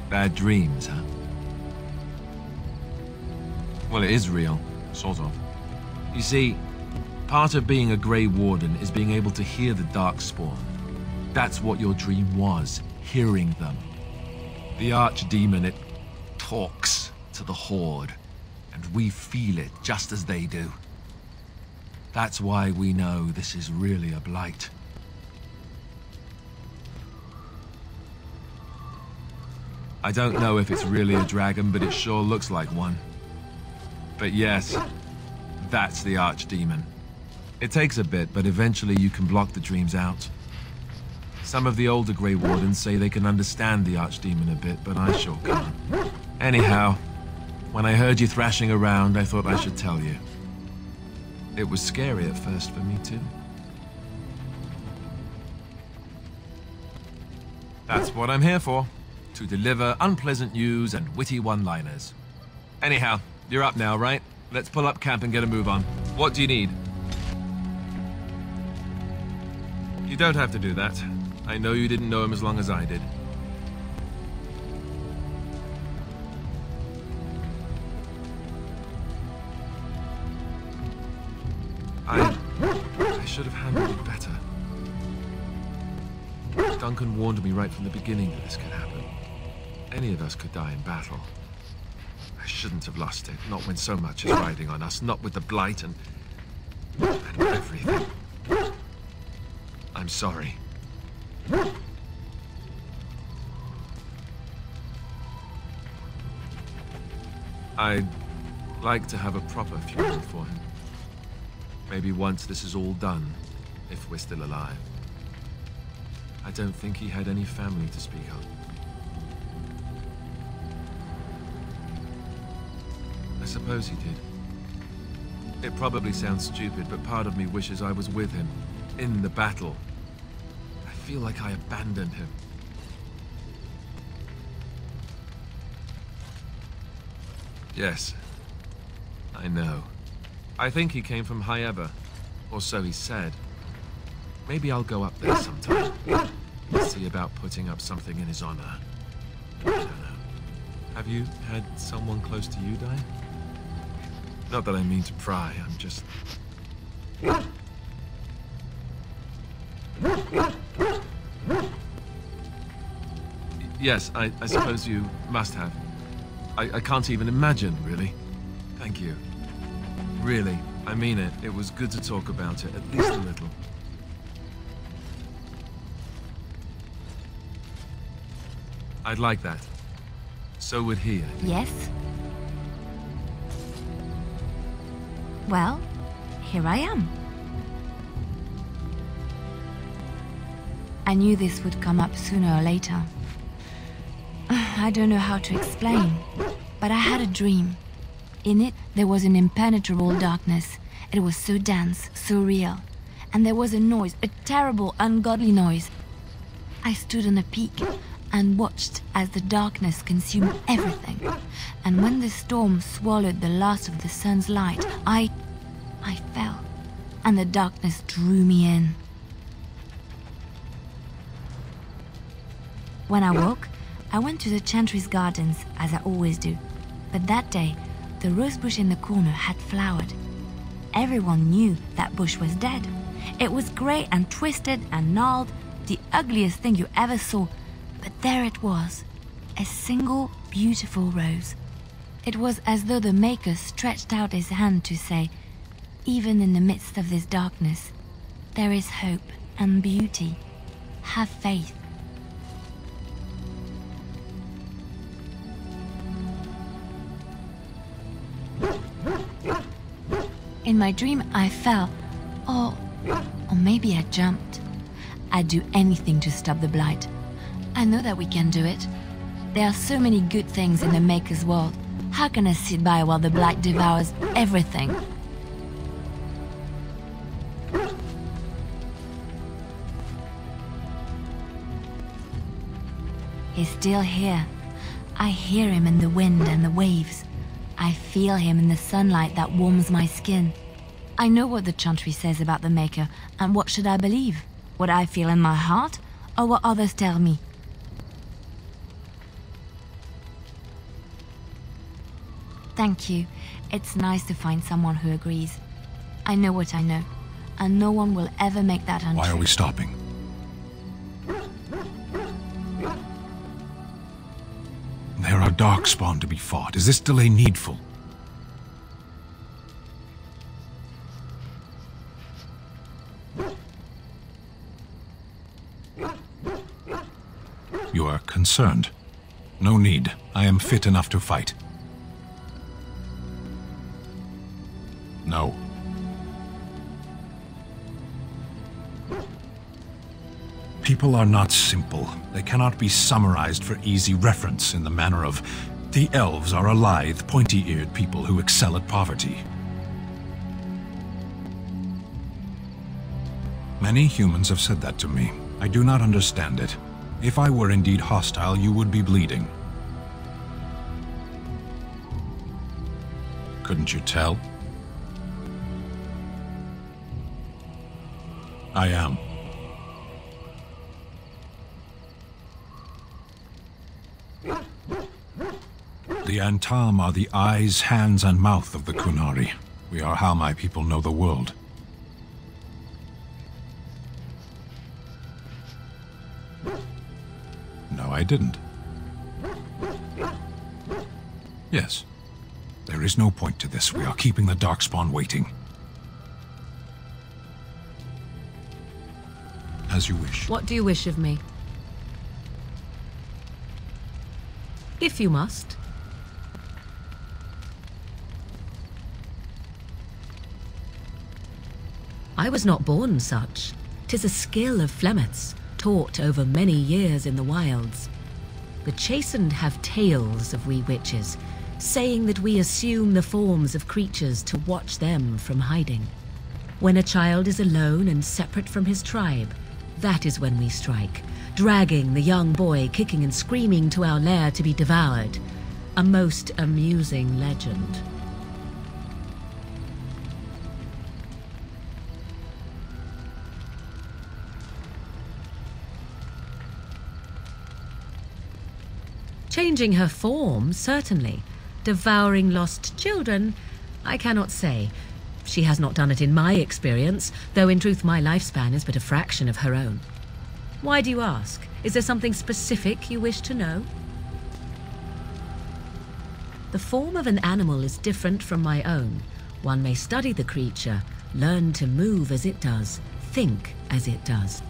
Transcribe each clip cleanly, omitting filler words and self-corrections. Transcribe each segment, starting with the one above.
Bad dreams, huh? Well, it is real, sort of. You see, part of being a Grey Warden is being able to hear the Darkspawn. That's what your dream was, hearing them. The Archdemon, it talks to the Horde, and we feel it just as they do. That's why we know this is really a blight. I don't know if it's really a dragon, but it sure looks like one. But yes, that's the Archdemon. It takes a bit, but eventually you can block the dreams out. Some of the older Grey Wardens say they can understand the Archdemon a bit, but I sure can't. Anyhow, when I heard you thrashing around, I thought I should tell you. It was scary at first for me too. That's what I'm here for. To deliver unpleasant news and witty one-liners. Anyhow, you're up now, right? Let's pull up camp and get a move on. What do you need? You don't have to do that. I know you didn't know him as long as I did. I should have handled it better. Duncan warned me right from the beginning that this could happen. Any of us could die in battle. I shouldn't have lost it, not when so much is riding on us, not with the blight and everything. I'm sorry. I'd like to have a proper funeral for him. Maybe once this is all done, if we're still alive. I don't think he had any family to speak of. I suppose he did. It probably sounds stupid, but part of me wishes I was with him, in the battle. I feel like I abandoned him. Yes, I know. I think he came from High Ever, or so he said. Maybe I'll go up there sometime. See about putting up something in his honor. I don't know. Have you had someone close to you die? Not that I mean to pry, I'm just... Yes, I suppose you must have. I can't even imagine, really. Thank you. Really, I mean it. It was good to talk about it, at least a little. I'd like that. So would he, I think. Yes? Well, here I am. I knew this would come up sooner or later. I don't know how to explain, but I had a dream. In it, there was an impenetrable darkness. It was so dense, so real. And there was a noise, a terrible, ungodly noise. I stood on a peak and watched as the darkness consumed everything. And when the storm swallowed the last of the sun's light, I fell, and the darkness drew me in. When I woke, I went to the Chantry's gardens, as I always do. But that day, the rosebush in the corner had flowered. Everyone knew that bush was dead. It was grey and twisted and gnarled, the ugliest thing you ever saw. But there it was, a single beautiful rose. It was as though the Maker stretched out his hand to say, even in the midst of this darkness, there is hope and beauty. Have faith. In my dream, I fell, or maybe I jumped. I'd do anything to stop the blight. I know that we can do it. There are so many good things in the Maker's world. How can I sit by while the blight devours everything? He's still here. I hear him in the wind and the waves. I feel him in the sunlight that warms my skin. I know what the Chantry says about the Maker, and what should I believe? What I feel in my heart, or what others tell me? Thank you. It's nice to find someone who agrees. I know what I know, and no one will ever make that untrue. Why are we stopping? There are darkspawn to be fought. Is this delay needful? You are concerned. No need. I am fit enough to fight. No. People are not simple. They cannot be summarized for easy reference in the manner of, the elves are a lithe, pointy-eared people who excel at poverty. Many humans have said that to me. I do not understand it. If I were indeed hostile, you would be bleeding. Couldn't you tell? I am. The Antam are the eyes, hands, and mouth of the Kunari. We are how my people know the world. No, I didn't. Yes. There is no point to this. We are keeping the Darkspawn waiting. As you wish. What do you wish of me? If you must. I was not born such. 'Tis a skill of Flemeth's, taught over many years in the wilds. The chastened have tales of we witches, saying that we assume the forms of creatures to watch them from hiding. When a child is alone and separate from his tribe, that is when we strike, dragging the young boy kicking and screaming to our lair to be devoured. A most amusing legend. Changing her form, certainly. Devouring lost children, I cannot say. She has not done it in my experience, though in truth my lifespan is but a fraction of her own. Why do you ask? Is there something specific you wish to know? The form of an animal is different from my own. One may study the creature, learn to move as it does, think as it does.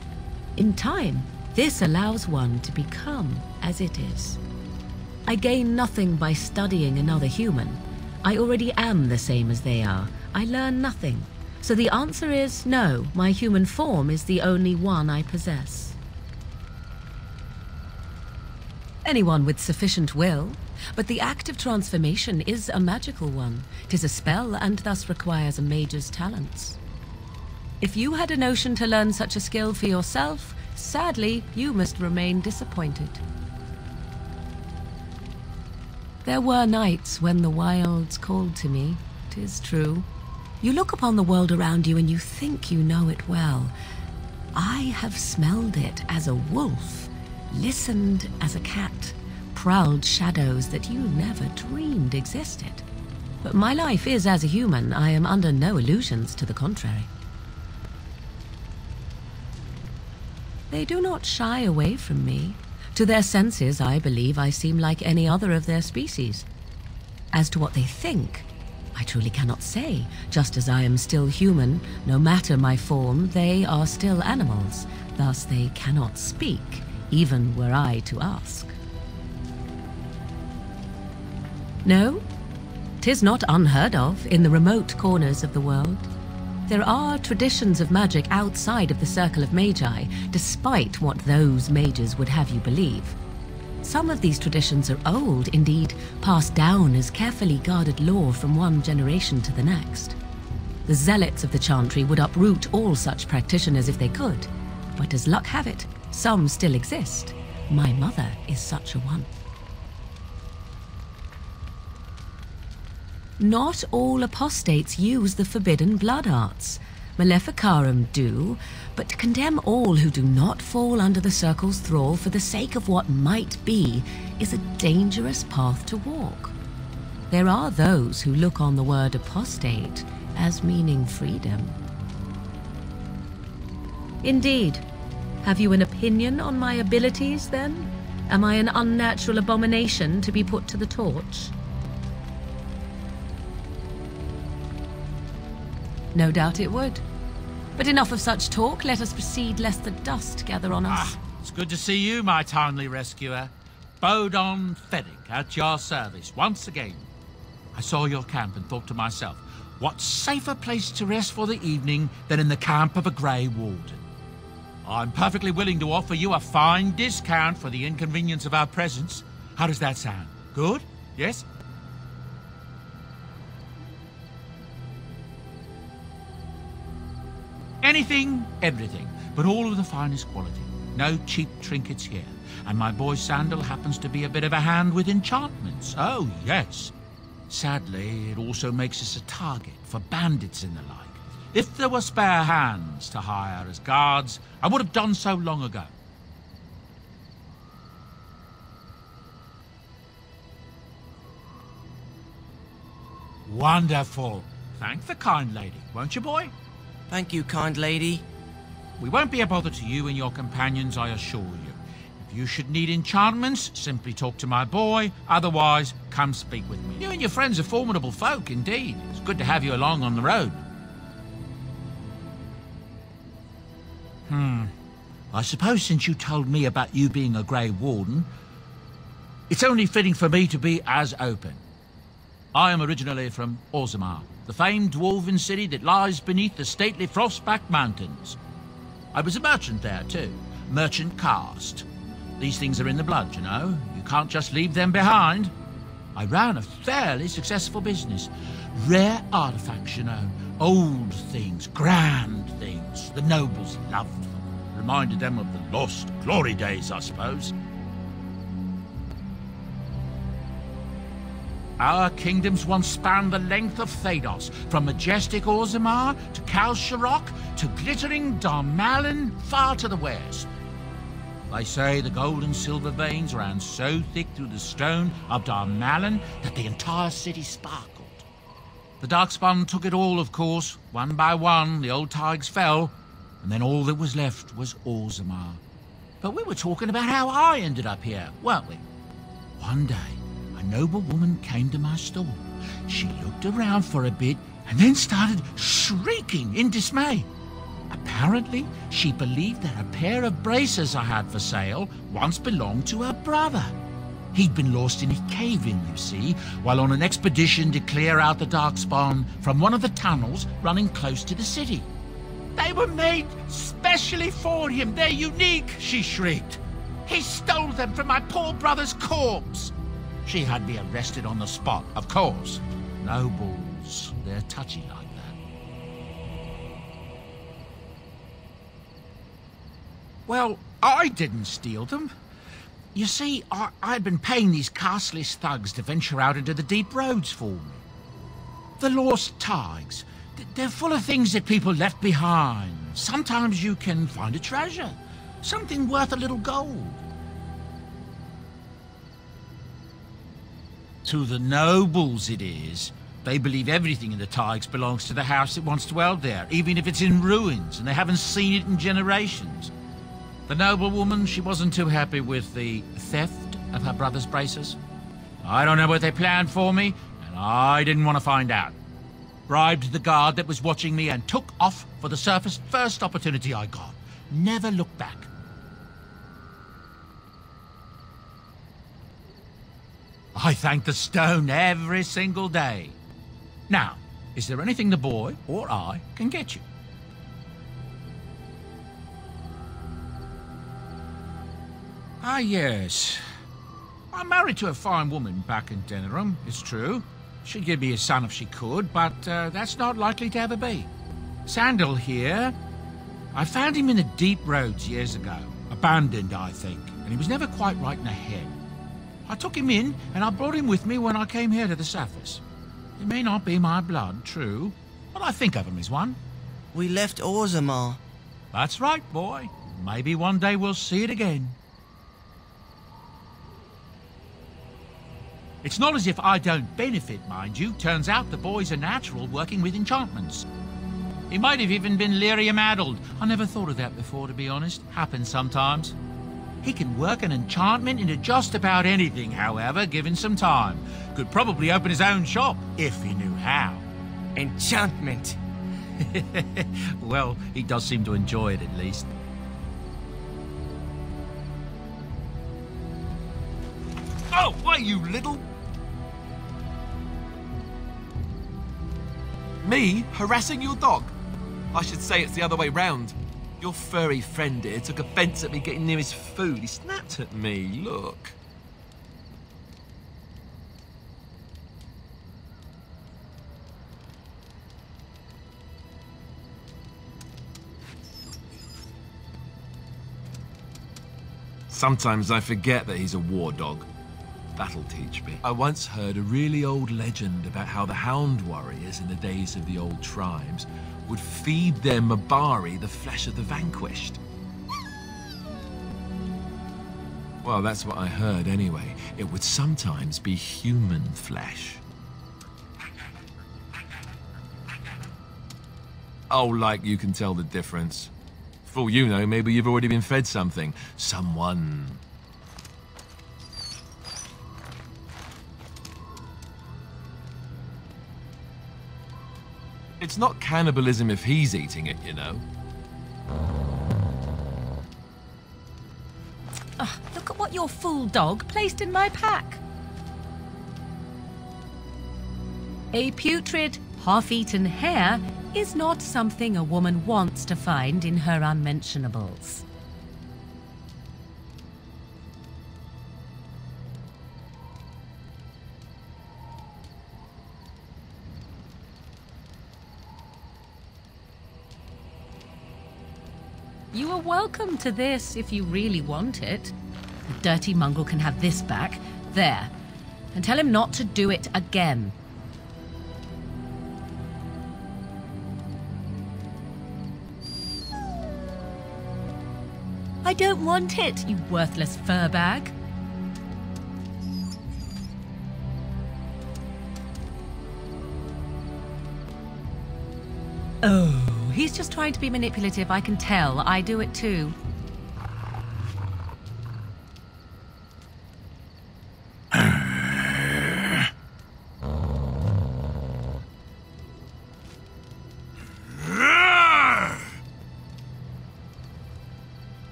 In time, this allows one to become as it is. I gain nothing by studying another human. I already am the same as they are. I learn nothing. So the answer is no, my human form is the only one I possess. Anyone with sufficient will, but the act of transformation is a magical one. 'Tis a spell and thus requires a mage's talents. If you had a notion to learn such a skill for yourself, sadly, you must remain disappointed. There were nights when the wilds called to me, 'tis true. You look upon the world around you and you think you know it well. I have smelled it as a wolf, listened as a cat, prowled shadows that you never dreamed existed. But my life is as a human. I am under no illusions to the contrary. They do not shy away from me. To their senses, I believe I seem like any other of their species. As to what they think, I truly cannot say. Just as I am still human, no matter my form, they are still animals. Thus they cannot speak, even were I to ask. No, 'tis not unheard of in the remote corners of the world. There are traditions of magic outside of the circle of magi, despite what those mages would have you believe. Some of these traditions are old, indeed, passed down as carefully guarded lore from one generation to the next. The zealots of the chantry would uproot all such practitioners if they could, but as luck have it, some still exist. My mother is such a one. Not all apostates use the forbidden blood arts. Maleficarum do, but to condemn all who do not fall under the circle's thrall for the sake of what might be is a dangerous path to walk. There are those who look on the word apostate as meaning freedom. Indeed. Have you an opinion on my abilities, then? Am I an unnatural abomination to be put to the torch? No doubt it would. But enough of such talk. Let us proceed, lest the dust gather on us. It's good to see you, my timely rescuer. Bodon Feddick, at your service, once again. I saw your camp and thought to myself, what safer place to rest for the evening than in the camp of a Grey Warden? I'm perfectly willing to offer you a fine discount for the inconvenience of our presence. How does that sound? Good? Yes? Anything, everything, but all of the finest quality. No cheap trinkets here. And my boy Sandal happens to be a bit of a hand with enchantments. Oh, yes. Sadly, it also makes us a target for bandits and the like. If there were spare hands to hire as guards, I would have done so long ago. Wonderful. Thank the kind lady, won't you, boy? Thank you, kind lady. We won't be a bother to you and your companions, I assure you. If you should need enchantments, simply talk to my boy. Otherwise, come speak with me. You and your friends are formidable folk, indeed. It's good to have you along on the road. I suppose since you told me about you being a Grey Warden, it's only fitting for me to be as open. I am originally from Orzammar, the famed dwarven city that lies beneath the stately Frostback Mountains. I was a merchant there too, merchant caste. These things are in the blood, you know. You can't just leave them behind. I ran a fairly successful business. Rare artifacts, you know. Old things, grand things. The nobles loved them. Reminded them of the lost glory days, I suppose. Our kingdoms once spanned the length of Thados, from majestic Orzammar to Kal Sharok to glittering Darmalin far to the west. They say the gold and silver veins ran so thick through the stone of Darmalin that the entire city sparkled. The Darkspawn took it all, of course. One by one, the old Tigers fell, and then all that was left was Orzammar. But we were talking about how I ended up here, weren't we? One day, a noble woman came to my store. She looked around for a bit and then started shrieking in dismay. Apparently, she believed that a pair of braces I had for sale once belonged to her brother. He'd been lost in a cave-in, you see, while on an expedition to clear out the Darkspawn from one of the tunnels running close to the city. They were made specially for him. They're unique, she shrieked. He stole them from my poor brother's corpse. She had me arrested on the spot, of course. Nobles, they're touchy like that. Well, I didn't steal them. You see, I'd been paying these castless thugs to venture out into the deep roads for me. The lost Tigers, they're full of things that people left behind. Sometimes you can find a treasure, something worth a little gold. To the nobles it is. They believe everything in the Tigers belongs to the house that once dwelled there, even if it's in ruins and they haven't seen it in generations. The noblewoman, she wasn't too happy with the theft of her brother's braces. I don't know what they planned for me, and I didn't want to find out. Bribed the guard that was watching me and took off for the surface first opportunity I got. Never looked back. I thank the stone every single day. Now, is there anything the boy or I can get you? Ah, yes. I'm married to a fine woman back in Denerim, it's true. She'd give me a son if she could, but that's not likely to ever be. Sandal here, I found him in the deep roads years ago. Abandoned, I think, and he was never quite right in the head. I took him in, and I brought him with me when I came here to the surface. He may not be my blood, true, but I think of him as one. We left Orzammar. That's right, boy. Maybe one day we'll see it again. It's not as if I don't benefit, mind you. Turns out the boy's a natural working with enchantments. He might have even been lyrium-addled. I never thought of that before, to be honest. Happens sometimes. He can work an enchantment into just about anything, however, given some time. Could probably open his own shop, if he knew how. Enchantment. Well, he does seem to enjoy it, at least. Oh, why, you little... Me? Harassing your dog? I should say it's the other way round. Your furry friend here took offence at me getting near his food. He snapped at me, look. Sometimes I forget that he's a war dog. That'll teach me. I once heard a really old legend about how the hound warriors in the days of the old tribes would feed their Mabari the flesh of the vanquished. Well, that's what I heard anyway. It would sometimes be human flesh. Oh, like you can tell the difference. For all you know, maybe you've already been fed something. Someone. It's not cannibalism if he's eating it, you know. Oh, look at what your fool dog placed in my pack. A putrid, half-eaten hare is not something a woman wants to find in her unmentionables. You are welcome to this if you really want it. The dirty mongrel can have this back. There. And tell him not to do it again. I don't want it, you worthless fur bag. Oh. He's just trying to be manipulative, I can tell. I do it too.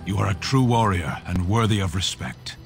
You are a true warrior and worthy of respect.